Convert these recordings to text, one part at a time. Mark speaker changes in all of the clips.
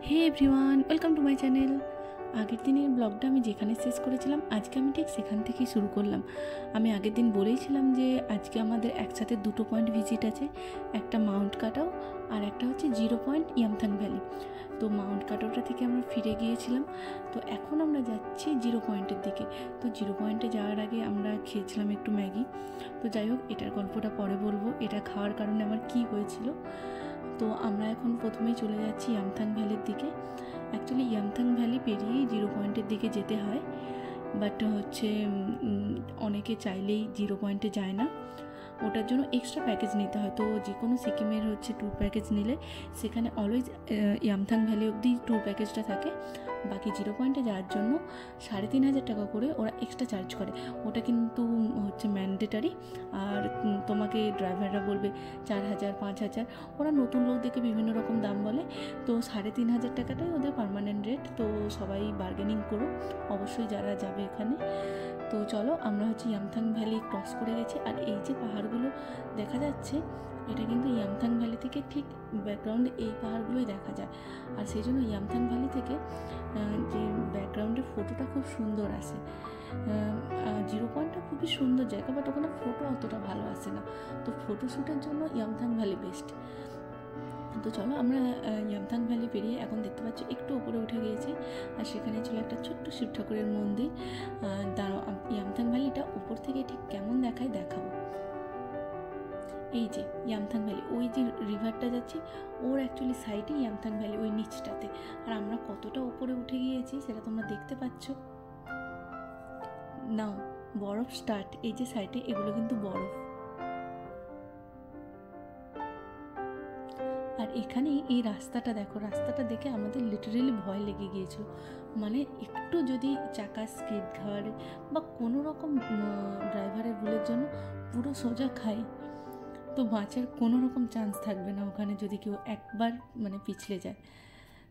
Speaker 1: Hey everyone, welcome to my channel. আগের দিনের ব্লগটা আমি যেখানে শেষ করেছিলাম আজকে আমি ঠিক সেখান থেকেই শুরু করলাম। আমি আগের দিন বলেইছিলাম যে আজকে আমাদের একসাথে দুটো পয়েন্ট ভিজিট আছে, একটা মাউন্ট কাটাও আর একটা হচ্ছে 0 পয়েন্ট ইয়ামথাং ভ্যালি। তো মাউন্ট কাটাওটা থেকে আমরা ফিরে গিয়েছিলাম, তো এখন আমরা যাচ্ছি 0 পয়েন্টের দিকে। তো 0 পয়েন্টে যাওয়ার আগে আমরা খেয়েছিলাম একটু ম্যাগি। তো যাই হোক, এটার গল্পটা পরে বলবো, এটা খাওয়ার কারণে আমার কি হয়েছিল। তো আমরা এখন প্রথমেই চলে যাচ্ছি ইয়ামথাং ভ্যালির দিকে। অ্যাকচুয়ালি ইয়ামথাং ভ্যালি পেরিয়েই 0 পয়েন্টের দিকে যেতে হয়, বাট হচ্ছে অনেকে চাইলেই 0 পয়েন্টে যায় না, ওটার জন্য এক্সট্রা প্যাকেজ নিতে হয়। তো যে কোনো সিকিমের হচ্ছে ট্যুর প্যাকেজ নিলে সেখানে অলওয়েজ ইয়ামথাং ভ্যালি অবধি ট্যুর প্যাকেজটা থাকে, বাকি 0 পয়েন্টে যাওয়ার জন্য 3,500 টাকা করে ওরা এক্সট্রা চার্জ করে। ওটা কিন্তু হচ্ছে ম্যান্ডেটারি, আর তোমাকে ড্রাইভাররা বলবে 4,000 5,000, ওরা নতুন লোক দেখে বিভিন্ন রকম দাম বলে। তো 3,500 টাকাটাই ওদের পার্মানেন্ট রেট। তো সবাই বার্গেনিং করো অবশ্যই যারা যাবে এখানে। তো চলো, আমরা হচ্ছে ইয়ামথাং ভ্যালি ক্রস করে গেছি, আর এই যে পাহাড়গুলো দেখা যাচ্ছে এটা কিন্তু ইয়ামথাং ভ্যালি থেকে ঠিক ব্যাকগ্রাউন্ডে এই পাহাড়গুলোই দেখা যায়, আর সেই জন্য ইয়ামথাং ভ্যালি থেকে যে ব্যাকগ্রাউন্ডের ফটোটা খুব সুন্দর আসে। 0 পয়েন্টটা খুবই সুন্দর জায়গা, বাট ওখানে ফটো অতটা ভালো আসে না, তো ফটোশ্যুটের জন্য ইয়ামথাং ভ্যালি বেস্ট। তো চলো, আমরা ইয়ামথাং ভ্যালি পেরিয়ে এখন দেখতে পাচ্ছি একটু উপরে উঠে গিয়েছি, আর সেখানে ছিল একটা ছোট্ট শিব ঠাকুরের মন্দির। ইয়ামথাং ভ্যালিটা উপর থেকে ঠিক কেমন দেখায় দেখাবো। এই যে ইয়ামথাং ভ্যালি, ওই যে রিভারটা যাচ্ছে ওর অ্যাকচুয়ালি সাইডে ইয়ামথাং ভ্যালি, ওই নিচটাতে। আর আমরা কতটা উপরে উঠে গিয়েছি সেটা তোমরা দেখতে পাচ্ছ। নাও বরফ স্টার্ট, এই যে সাইডে এগুলো কিন্তু বরফ। আর এখানে এই রাস্তাটা দেখো, রাস্তাটা দেখে আমাদের লিটারেলি ভয় লেগে গিয়েছিল। মানে একটু যদি চাকা স্কিড খাওয়ার বা কোনো রকম ড্রাইভারের ভুলের জন্য পুরো সোজা খাই, তো বাঁচার কোনো রকম চান্স থাকবে না ওখানে যদি কেউ একবার মানে পিছলে যায়।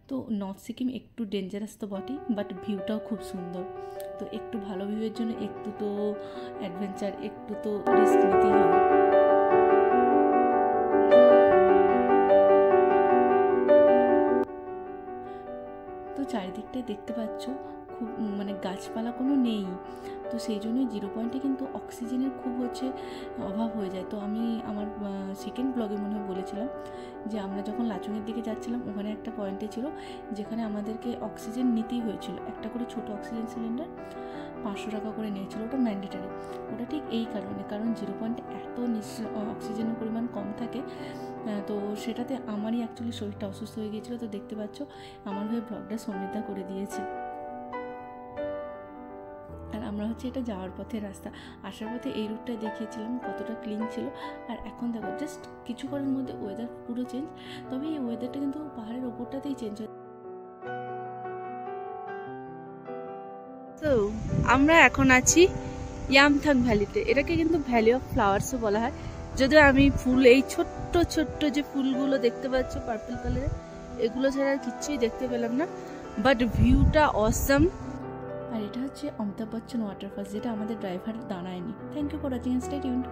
Speaker 1: তো নর্থ সিকিম একটু ডেঞ্জারাস তো বটেই, বাট ভিউটাও খুব সুন্দর। তো একটু ভালো ভিউয়ের জন্য একটু তো অ্যাডভেঞ্চার, একটু তো রিস্ক নিতেই হবে। তো চারিদিকটায় দেখতে পাচ্ছ খুব মানে গাছপালা কোনো নেই, তো সেই জন্যই 0 পয়েন্টে কিন্তু অক্সিজেনের খুব হচ্ছে অভাব হয়ে যায়। তো আমি আমার সেকেন্ড ব্লগে মনে হয় বলেছিলাম যে আমরা যখন লাচুংয়ের দিকে যাচ্ছিলাম ওখানে একটা পয়েন্টে ছিল যেখানে আমাদেরকে অক্সিজেন নিতেই হয়েছিল, একটা করে ছোটো অক্সিজেন সিলিন্ডার 500 টাকা করে নিয়েছিল, ওটা ম্যান্ডেটারি। ওটা ঠিক এই কারণে, কারণ 0 পয়েন্টে এত অক্সিজেনের পরিমাণ কম থাকে। তো সেটাতে আমারই অ্যাকচুয়ালি শরীরটা অসুস্থ হয়ে গিয়েছিলো। তো দেখতে পাচ্ছ আমার হয়ে ব্লগটা সমৃদ্ধা করে দিয়েছে। আর আমরা হচ্ছে এটা যাওয়ার পথে রাস্তা, আসার পথে এই রুটটা দেখিয়েছিলাম কতটা ক্লিন ছিল, আর এখন দেখো জাস্ট কিছুক্ষণের মধ্যে ওয়েদার পুরো চেঞ্জ। তবে এই ওয়েদারটা কিন্তু পাহাড়ের ওপরটাতেই চেঞ্জ হয়। তো আমরা এখন আছি ইয়ামথাং ভ্যালিতে, এটাকে কিন্তু ভ্যালি অফ ফ্লাওয়ার্সও বলা হয়। যদিও আমি ফুল, এই ছোট্ট ছোট্ট যে ফুলগুলো দেখতে পাচ্ছ পার্পল কালারের, এগুলো ছাড়া আর কিচ্ছুই দেখতে পেলাম না, বাট ভিউটা অসাম। আর এটা হচ্ছে অমিতাভ বচ্চন ওয়াটারফলস, যেটা আমাদের ড্রাইভার দাঁড়ায়নি। Thank you for watching, stay tuned.